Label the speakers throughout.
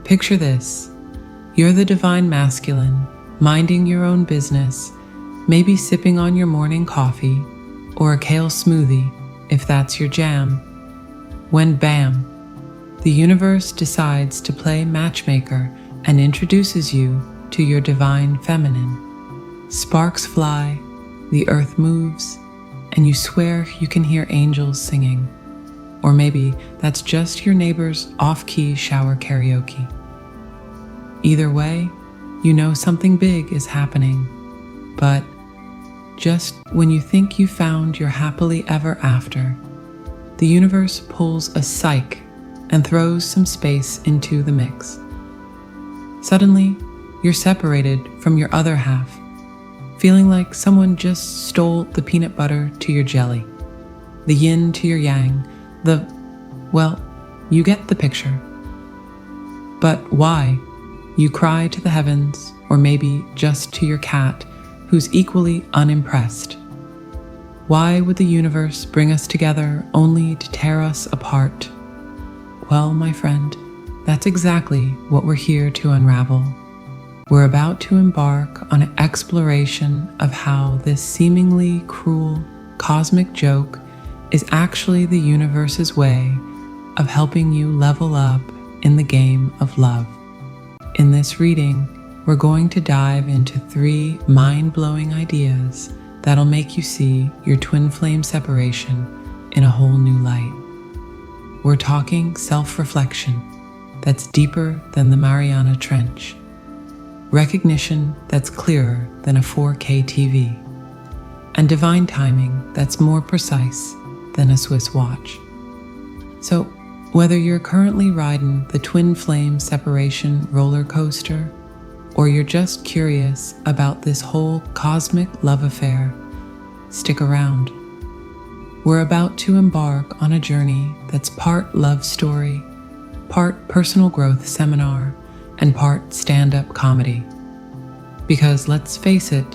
Speaker 1: Picture this. You're the divine masculine, minding your own business, maybe sipping on your morning coffee or a kale smoothie if that's your jam, when bam, the universe decides to play matchmaker and introduces you to your divine feminine. Sparks fly, the earth moves, and you swear you can hear angels singing. Or maybe that's just your neighbor's off-key shower karaoke. Either way, you know something big is happening. But just when you think you found your happily ever after, the universe pulls a psych and throws some space into the mix. Suddenly, you're separated from your other half, feeling like someone just stole the peanut butter to your jelly, the yin to your yang, well, you get the picture. But why? You cry to the heavens, or maybe just to your cat, who's equally unimpressed. Why would the universe bring us together only to tear us apart? Well, my friend, that's exactly what we're here to unravel. We're about to embark on an exploration of how this seemingly cruel cosmic joke is actually the universe's way of helping you level up in the game of love. In this reading, we're going to dive into 3 mind-blowing ideas that'll make you see your twin flame separation in a whole new light. We're talking self-reflection that's deeper than the Mariana Trench, recognition that's clearer than a 4K TV, and divine timing that's more precise than a Swiss watch. So, whether you're currently riding the twin flame separation roller coaster, or you're just curious about this whole cosmic love affair, stick around. We're about to embark on a journey that's part love story, part personal growth seminar, and part stand-up comedy. Because let's face it,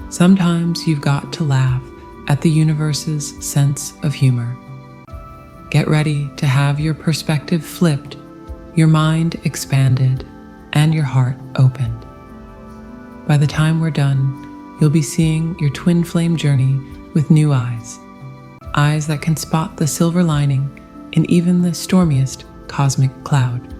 Speaker 1: sometimes you've got to laugh at the universe's sense of humor. Get ready to have your perspective flipped, your mind expanded, and your heart opened. By the time we're done, you'll be seeing your twin flame journey with new eyes. Eyes that can spot the silver lining in even the stormiest cosmic cloud.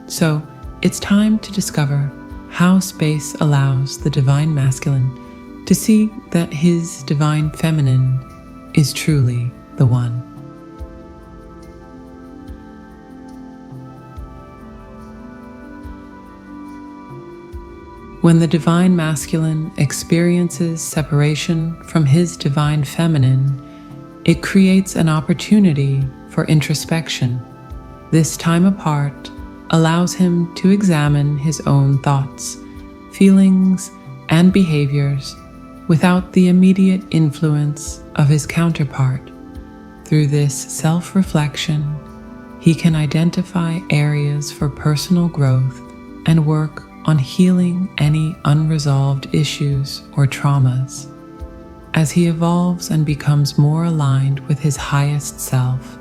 Speaker 1: So, it's time to discover how space allows the divine masculine to see that his divine feminine is truly the one. When the divine masculine experiences separation from his divine feminine, it creates an opportunity for introspection. This time apart allows him to examine his own thoughts, feelings, and behaviors without the immediate influence of his counterpart. Through this self-reflection, he can identify areas for personal growth and work on healing any unresolved issues or traumas. As he evolves and becomes more aligned with his highest self,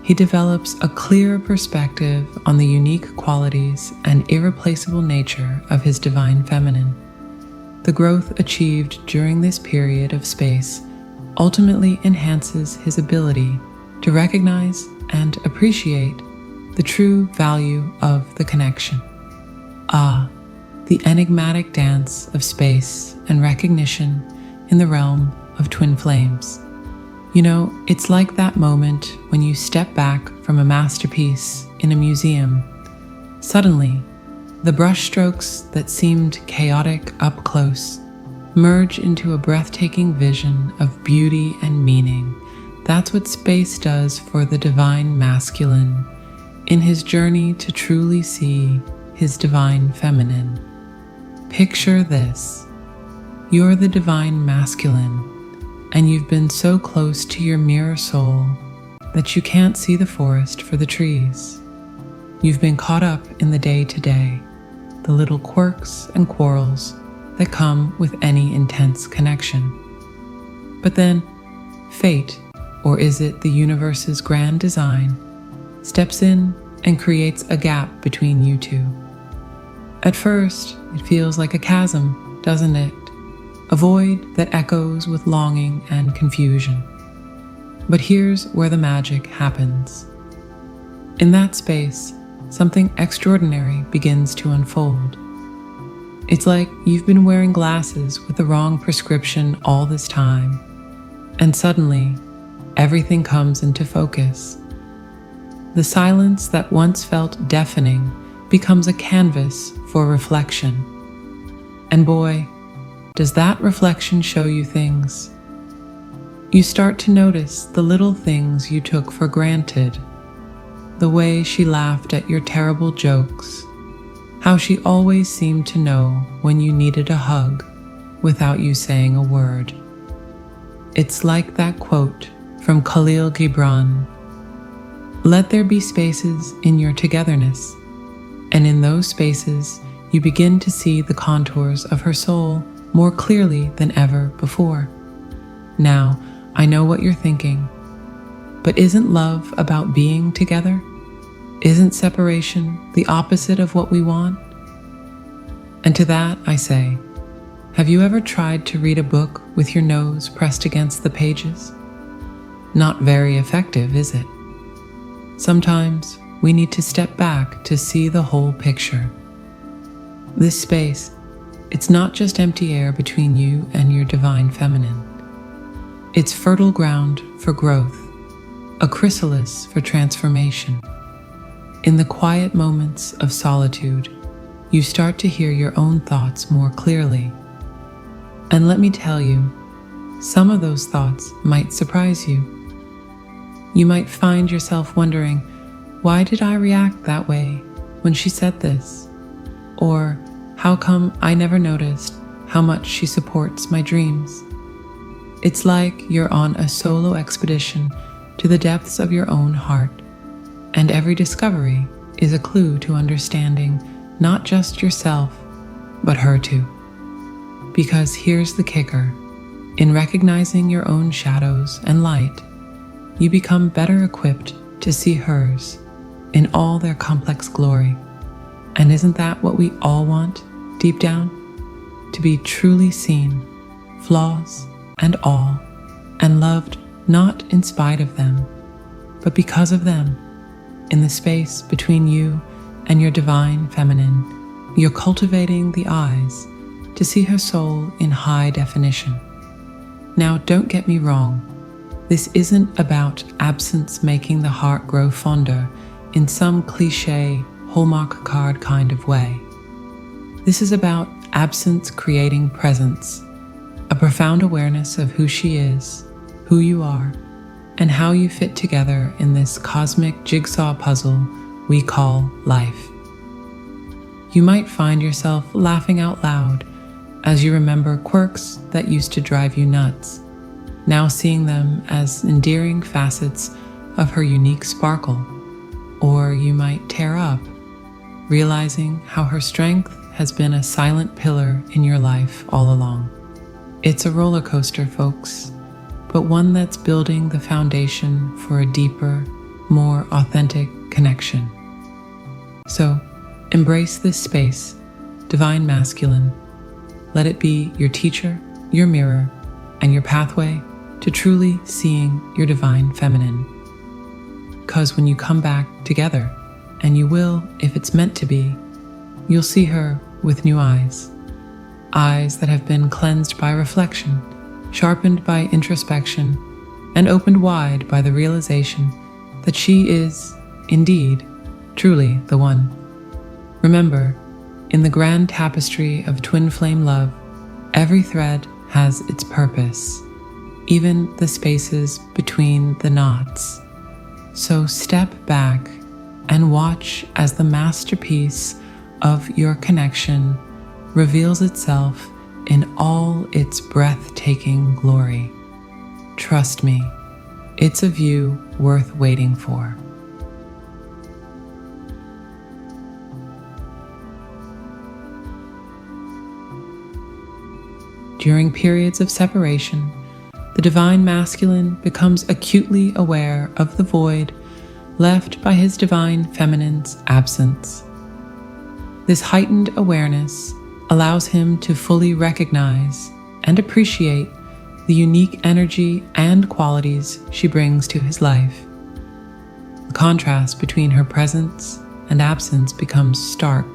Speaker 1: he develops a clearer perspective on the unique qualities and irreplaceable nature of his divine feminine. The growth achieved during this period of space ultimately enhances his ability to recognize and appreciate the true value of the connection. The enigmatic dance of space and recognition in the realm of twin flames. You know, it's like that moment when you step back from a masterpiece in a museum. Suddenly, the brushstrokes that seemed chaotic up close merge into a breathtaking vision of beauty and meaning. That's what space does for the divine masculine in his journey to truly see his divine feminine. Picture this. You're the divine masculine, and you've been so close to your mirror soul that you can't see the forest for the trees. You've been caught up in the day-to-day, the little quirks and quarrels that come with any intense connection. But then, fate, or is it the universe's grand design, steps in and creates a gap between you two. At first, it feels like a chasm, doesn't it? A void that echoes with longing and confusion. But here's where the magic happens. In that space, something extraordinary begins to unfold. It's like you've been wearing glasses with the wrong prescription all this time, and suddenly, everything comes into focus. The silence that once felt deafening becomes a canvas for reflection. And boy, does that reflection show you things. You start to notice the little things you took for granted. The way she laughed at your terrible jokes. How she always seemed to know when you needed a hug without you saying a word. It's like that quote from Khalil Gibran. Let there be spaces in your togetherness, and in those spaces you begin to see the contours of her soul more clearly than ever before. Now, I know what you're thinking, but isn't love about being together? Isn't separation the opposite of what we want? And to that I say, have you ever tried to read a book with your nose pressed against the pages? Not very effective, is it? Sometimes we need to step back to see the whole picture. This space, it's not just empty air between you and your divine feminine. It's fertile ground for growth, a chrysalis for transformation. In the quiet moments of solitude, you start to hear your own thoughts more clearly. And let me tell you, some of those thoughts might surprise you. You might find yourself wondering, why did I react that way when she said this? Or how come I never noticed how much she supports my dreams? It's like you're on a solo expedition to the depths of your own heart, and every discovery is a clue to understanding not just yourself, but her too. Because here's the kicker, in recognizing your own shadows and light, you become better equipped to see hers in all their complex glory. And isn't that what we all want, deep down? To be truly seen, flaws and all, and loved not in spite of them, but because of them. In the space between you and your divine feminine, you're cultivating the eyes to see her soul in high definition. Now, don't get me wrong. This isn't about absence making the heart grow fonder in some cliché Hallmark card kind of way. This is about absence creating presence, a profound awareness of who she is, who you are, and how you fit together in this cosmic jigsaw puzzle we call life. You might find yourself laughing out loud as you remember quirks that used to drive you nuts, now seeing them as endearing facets of her unique sparkle. Or you might tear up, realizing how her strength has been a silent pillar in your life all along. It's a roller coaster, folks, but one that's building the foundation for a deeper, more authentic connection. So, embrace this space, divine masculine. Let it be your teacher, your mirror, and your pathway to truly seeing your divine feminine. Because when you come back together, and you will if it's meant to be, you'll see her with new eyes. Eyes that have been cleansed by reflection, sharpened by introspection, and opened wide by the realization that she is, indeed, truly the one. Remember, in the grand tapestry of twin flame love, every thread has its purpose, even the spaces between the knots. So step back and watch as the masterpiece of your connection reveals itself in all its breathtaking glory. Trust me, it's a view worth waiting for. During periods of separation, the divine masculine becomes acutely aware of the void left by his divine feminine's absence. This heightened awareness allows him to fully recognize and appreciate the unique energy and qualities she brings to his life. The contrast between her presence and absence becomes stark,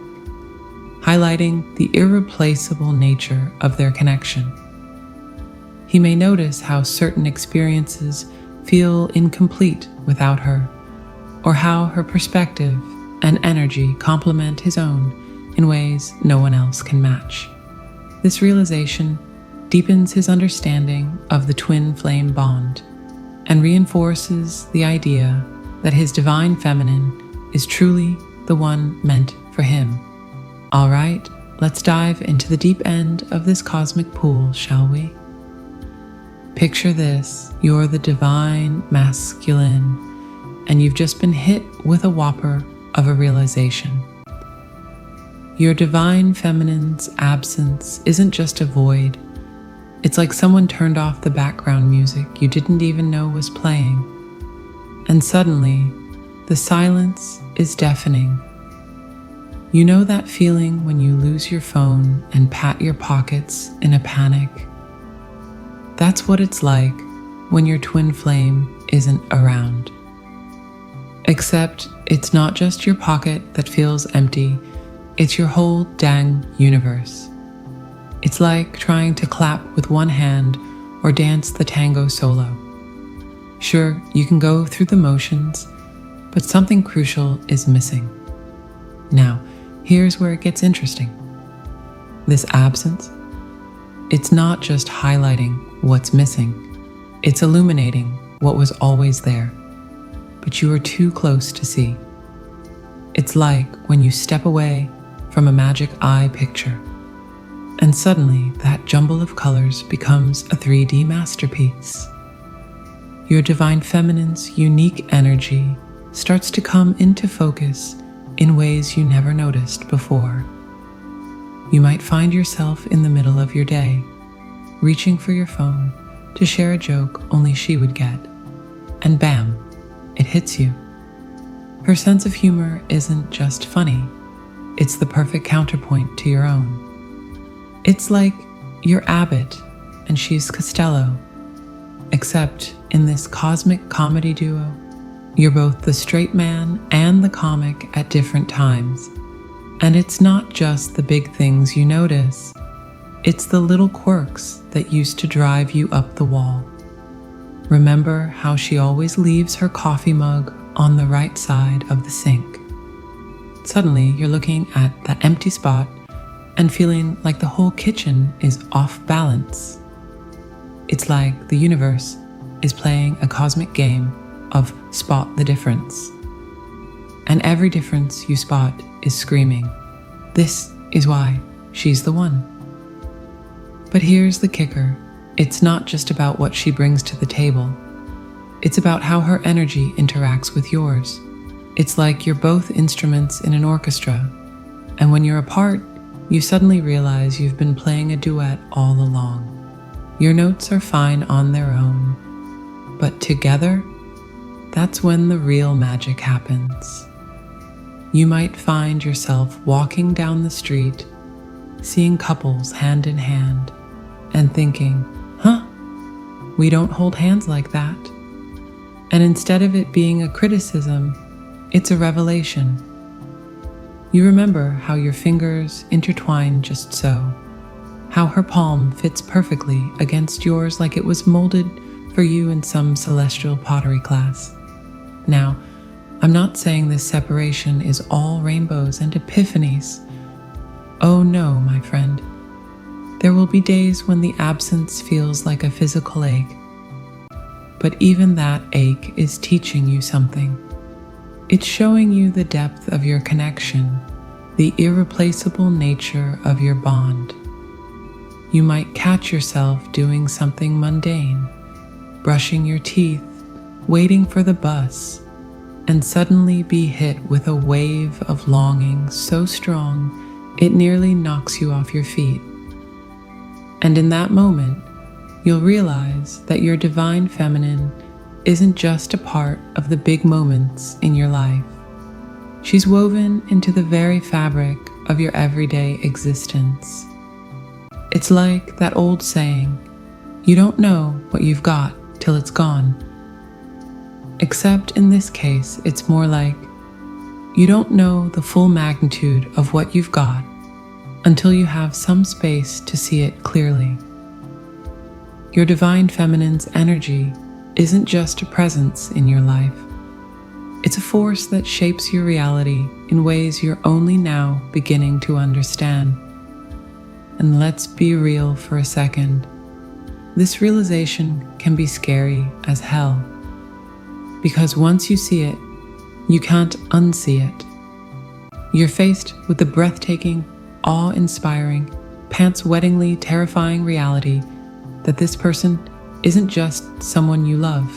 Speaker 1: highlighting the irreplaceable nature of their connection. He may notice how certain experiences feel incomplete without her, or how her perspective and energy complement his own in ways no one else can match. This realization deepens his understanding of the twin flame bond and reinforces the idea that his divine feminine is truly the one meant for him. All right, let's dive into the deep end of this cosmic pool, shall we? Picture this: you're the divine masculine, and you've just been hit with a whopper of a realization. Your divine feminine's absence isn't just a void. It's like someone turned off the background music you didn't even know was playing. And suddenly, the silence is deafening. You know that feeling when you lose your phone and pat your pockets in a panic? That's what it's like when your twin flame isn't around. Except it's not just your pocket that feels empty, it's your whole dang universe. It's like trying to clap with one hand or dance the tango solo. Sure, you can go through the motions, but something crucial is missing. Now, here's where it gets interesting. This absence, it's not just highlighting what's missing, it's illuminating what was always there, but you are too close to see. It's like when you step away from a magic eye picture, and suddenly that jumble of colors becomes a 3D masterpiece. Your divine feminine's unique energy starts to come into focus in ways you never noticed before. You might find yourself in the middle of your day, reaching for your phone to share a joke only she would get, and bam, it hits you. Her sense of humor isn't just funny, it's the perfect counterpoint to your own. It's like you're Abbott and she's Costello, except in this cosmic comedy duo, you're both the straight man and the comic at different times. And it's not just the big things you notice, it's the little quirks that used to drive you up the wall. Remember how she always leaves her coffee mug on the right side of the sink? Suddenly, you're looking at that empty spot and feeling like the whole kitchen is off balance. It's like the universe is playing a cosmic game of spot the difference. And every difference you spot is screaming, this is why she's the one. But here's the kicker. It's not just about what she brings to the table. It's about how her energy interacts with yours. It's like you're both instruments in an orchestra, and when you're apart, you suddenly realize you've been playing a duet all along. Your notes are fine on their own, but together, that's when the real magic happens. You might find yourself walking down the street, seeing couples hand in hand, and thinking, we don't hold hands like that. And instead of it being a criticism, it's a revelation. You remember how your fingers intertwine just so, how her palm fits perfectly against yours like it was molded for you in some celestial pottery class. Now, I'm not saying this separation is all rainbows and epiphanies. Oh no, my friend. There will be days when the absence feels like a physical ache. But even that ache is teaching you something. It's showing you the depth of your connection, the irreplaceable nature of your bond. You might catch yourself doing something mundane, brushing your teeth, waiting for the bus, and suddenly be hit with a wave of longing so strong it nearly knocks you off your feet. And in that moment, you'll realize that your divine feminine isn't just a part of the big moments in your life. She's woven into the very fabric of your everyday existence. It's like that old saying, you don't know what you've got till it's gone. Except in this case, it's more like, you don't know the full magnitude of what you've got until you have some space to see it clearly. Your divine feminine's energy isn't just a presence in your life. It's a force that shapes your reality in ways you're only now beginning to understand. And let's be real for a second. This realization can be scary as hell. Because once you see it, you can't unsee it. You're faced with the breathtaking, awe-inspiring, pants-wettingly terrifying reality that this person isn't just someone you love.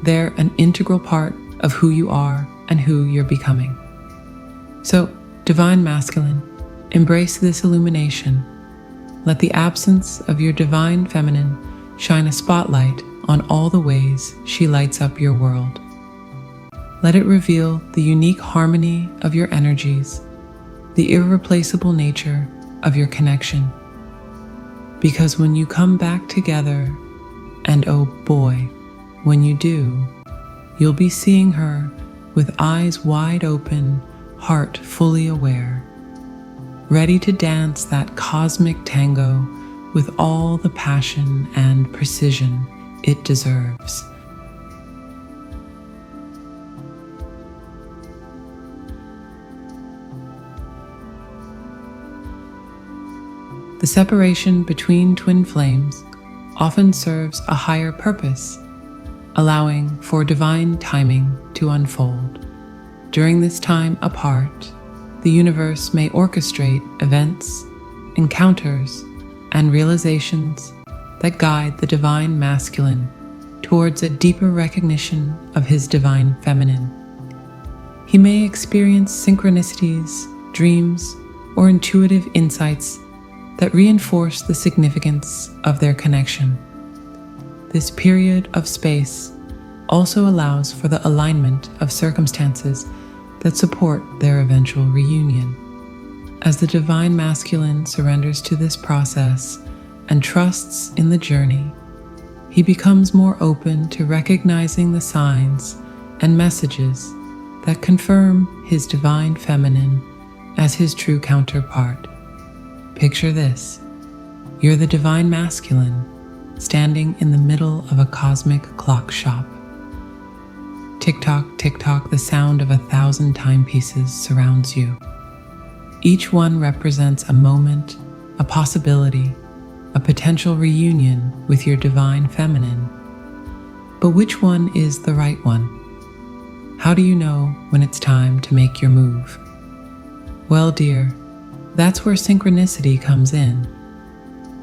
Speaker 1: They're an integral part of who you are and who you're becoming. So, divine masculine, embrace this illumination. Let the absence of your divine feminine shine a spotlight on all the ways she lights up your world. Let it reveal the unique harmony of your energies, the irreplaceable nature of your connection. Because when you come back together, and oh boy, when you do, you'll be seeing her with eyes wide open, heart fully aware, ready to dance that cosmic tango with all the passion and precision it deserves. The separation between twin flames often serves a higher purpose, allowing for divine timing to unfold. During this time apart, the universe may orchestrate events, encounters, and realizations that guide the divine masculine towards a deeper recognition of his divine feminine. He may experience synchronicities, dreams, or intuitive insights that reinforce the significance of their connection. This period of space also allows for the alignment of circumstances that support their eventual reunion. As the divine masculine surrenders to this process and trusts in the journey, he becomes more open to recognizing the signs and messages that confirm his divine feminine as his true counterpart. Picture this. You're the divine masculine standing in the middle of a cosmic clock shop. Tick-tock, tick-tock, the sound of 1,000 timepieces surrounds you. Each one represents a moment, a possibility, a potential reunion with your divine feminine. But which one is the right one? How do you know when it's time to make your move? Well, dear, that's where synchronicity comes in.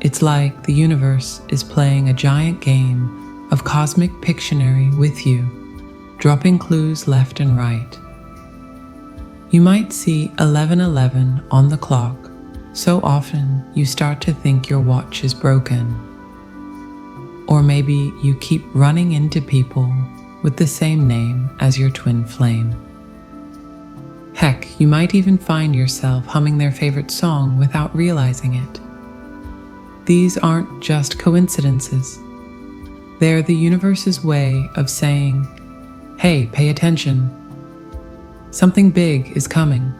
Speaker 1: It's like the universe is playing a giant game of cosmic Pictionary with you, dropping clues left and right. You might see 11:11 on the clock so often you start to think your watch is broken. Or maybe you keep running into people with the same name as your twin flame. Heck, you might even find yourself humming their favorite song without realizing it. These aren't just coincidences. They're the universe's way of saying, hey, pay attention. Something big is coming.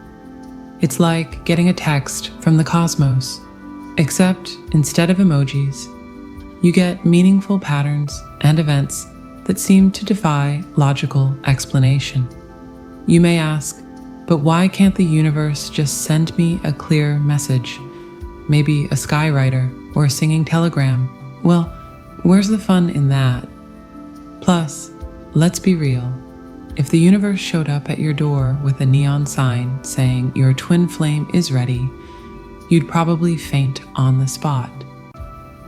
Speaker 1: It's like getting a text from the cosmos, except instead of emojis, you get meaningful patterns and events that seem to defy logical explanation. You may ask, but why can't the universe just send me a clear message? Maybe a skywriter or a singing telegram? Well, where's the fun in that? Plus, let's be real. If the universe showed up at your door with a neon sign saying your twin flame is ready, you'd probably faint on the spot.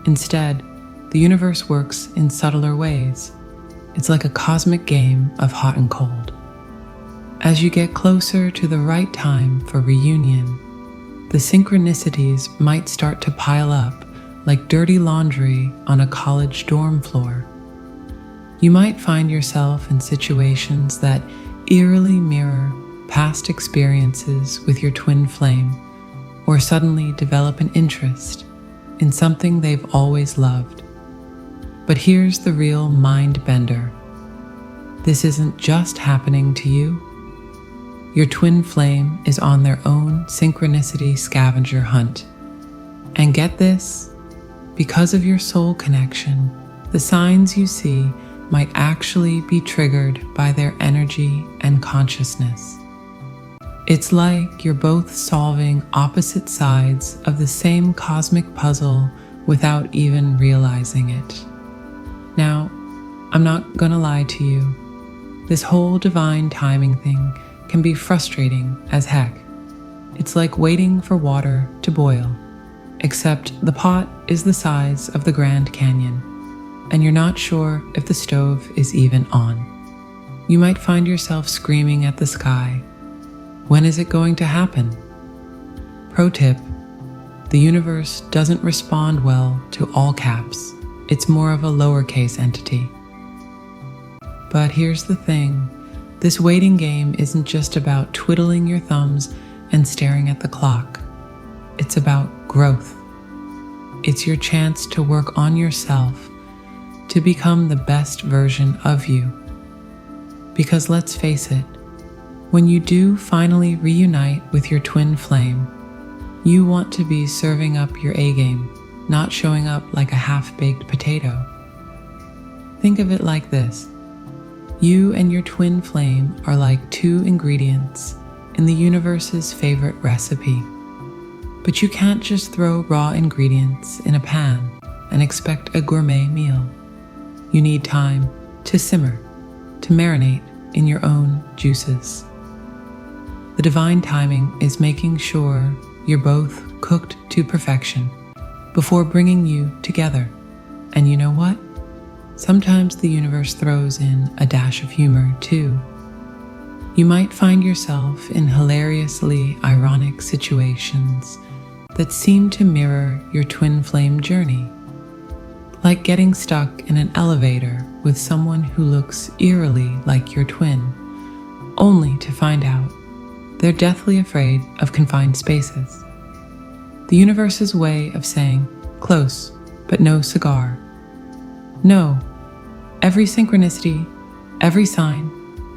Speaker 1: Instead, the universe works in subtler ways. It's like a cosmic game of hot and cold. As you get closer to the right time for reunion, the synchronicities might start to pile up like dirty laundry on a college dorm floor. You might find yourself in situations that eerily mirror past experiences with your twin flame, or suddenly develop an interest in something they've always loved. But here's the real mind bender. This isn't just happening to you. Your twin flame is on their own synchronicity scavenger hunt. And get this, because of your soul connection, the signs you see might actually be triggered by their energy and consciousness. It's like you're both solving opposite sides of the same cosmic puzzle without even realizing it. Now, I'm not gonna lie to you. This whole divine timing thing can be frustrating as heck. It's like waiting for water to boil, except the pot is the size of the Grand Canyon, and you're not sure if the stove is even on. You might find yourself screaming at the sky, when is it going to happen? Pro tip, the universe doesn't respond well to all caps. It's more of a lowercase entity. But here's the thing, this waiting game isn't just about twiddling your thumbs and staring at the clock. It's about growth. It's your chance to work on yourself, to become the best version of you. Because let's face it, when you do finally reunite with your twin flame, you want to be serving up your A game, not showing up like a half-baked potato. Think of it like this. You and your twin flame are like two ingredients in the universe's favorite recipe. But you can't just throw raw ingredients in a pan and expect a gourmet meal. You need time to simmer, to marinate in your own juices. The divine timing is making sure you're both cooked to perfection before bringing you together. And you know what? Sometimes the universe throws in a dash of humor too. You might find yourself in hilariously ironic situations that seem to mirror your twin flame journey. Like getting stuck in an elevator with someone who looks eerily like your twin, only to find out they're deathly afraid of confined spaces. The universe's way of saying, close, but no cigar. No, every synchronicity, every sign,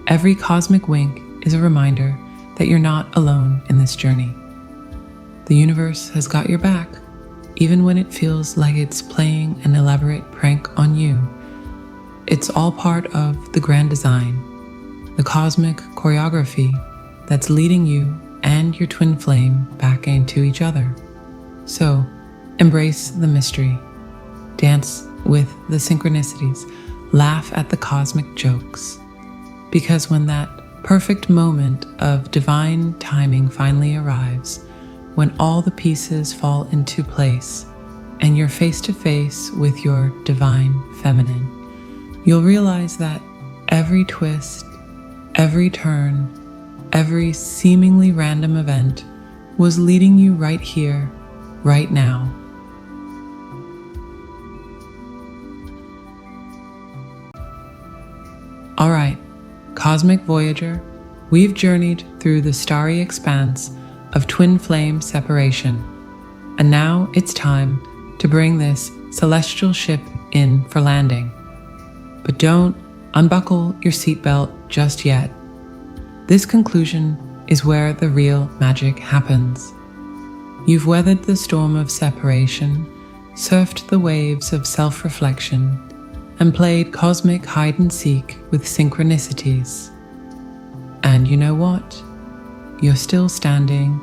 Speaker 1: every cosmic wink is a reminder that you're not alone in this journey. The universe has got your back, even when it feels like it's playing an elaborate prank on you. It's all part of the grand design, the cosmic choreography that's leading you and your twin flame back into each other. So, embrace the mystery, dance with the synchronicities, laugh at the cosmic jokes. Because when that perfect moment of divine timing finally arrives, when all the pieces fall into place and you're face to face with your divine feminine, you'll realize that every twist, every turn, every seemingly random event was leading you right here, right now. All right, Cosmic Voyager, we've journeyed through the starry expanse of twin flame separation, and now it's time to bring this celestial ship in for landing. But don't unbuckle your seatbelt just yet. This conclusion is where the real magic happens. You've weathered the storm of separation, surfed the waves of self-reflection, and played cosmic hide-and-seek with synchronicities. And you know what? You're still standing,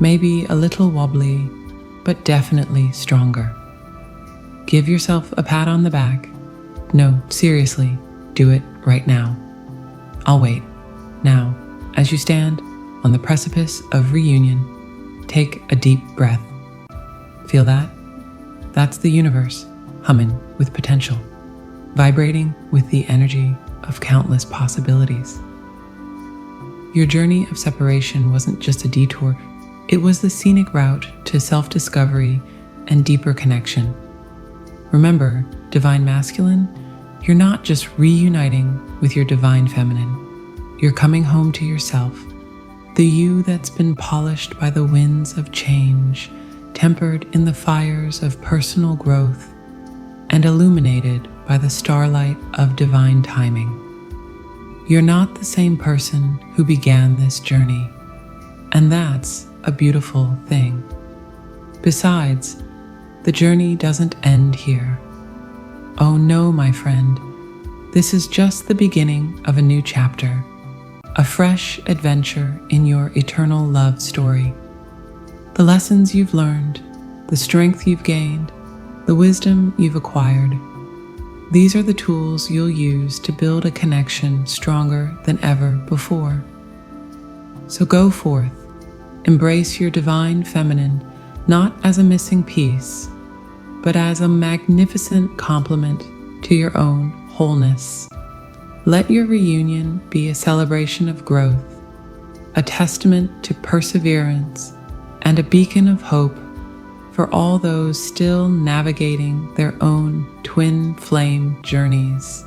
Speaker 1: maybe a little wobbly, but definitely stronger. Give yourself a pat on the back. No, seriously, do it right now. I'll wait. Now, as you stand on the precipice of reunion, take a deep breath. Feel that? That's the universe humming with potential, vibrating with the energy of countless possibilities. Your journey of separation wasn't just a detour, it was the scenic route to self-discovery and deeper connection. Remember, Divine Masculine, You're not just reuniting with your divine feminine, you're coming home to yourself, the you that's been polished by the winds of change, tempered in the fires of personal growth, and illuminated by the starlight of divine timing. You're not the same person who began this journey, and that's a beautiful thing. Besides, the journey doesn't end here. Oh no, my friend, this is just the beginning of a new chapter, a fresh adventure in your eternal love story. The lessons you've learned, the strength you've gained, the wisdom you've acquired, these are the tools you'll use to build a connection stronger than ever before. So go forth, embrace your divine feminine, not as a missing piece, but as a magnificent complement to your own wholeness. Let your reunion be a celebration of growth, a testament to perseverance, and a beacon of hope for all those still navigating their own twin flame journeys.